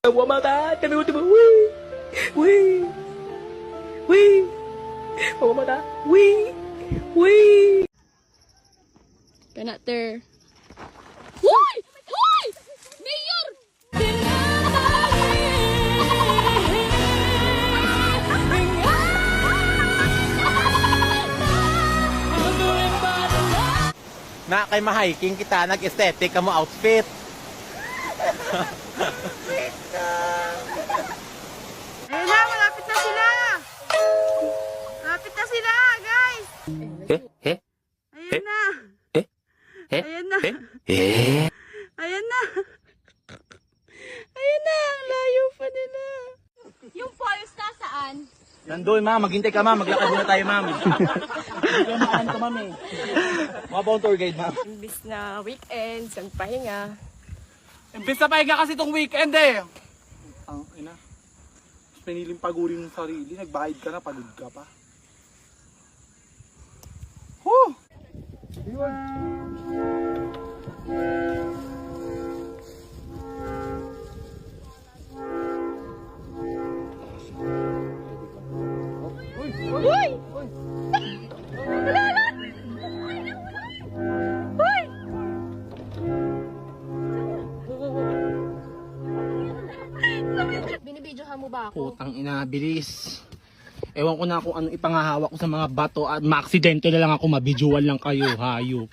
Mamamatay kami ultimo. Wee! Wee! Wee! Mamamatay. Wee! Wee! Kana ter. Hoy! Hoy! Mayor! Na kay ma-hiking kita, nag-aesthetic ka mo outfit. Ayun na, malapit na sila! Malapit na sila, guys! Ayun na! Ayun na! Ayun na! Ayun na, ang layo pa nila! Yung forest nasaan? Nandoy, ma'am. Maghintay ka, ma'am. Maglakad muna tayo, ma'am. Hindi ka maalam ka, ma'am, eh. Mga ba tour guide, ma'am? Imbis na weekend, ang pahinga. Imbes na pahinga kasi itong weekend eh. Ang ina. Piniling pagurin ng sarili. Nagbayad ka na, pagod ka pa. Huh! Binibidyohan mo ba ako? Putang ina, bilis. Ewan ko na kung ano ipangahawak ko sa mga bato at maaksidente na lang ako, mabidyoan lang kayo, hayop.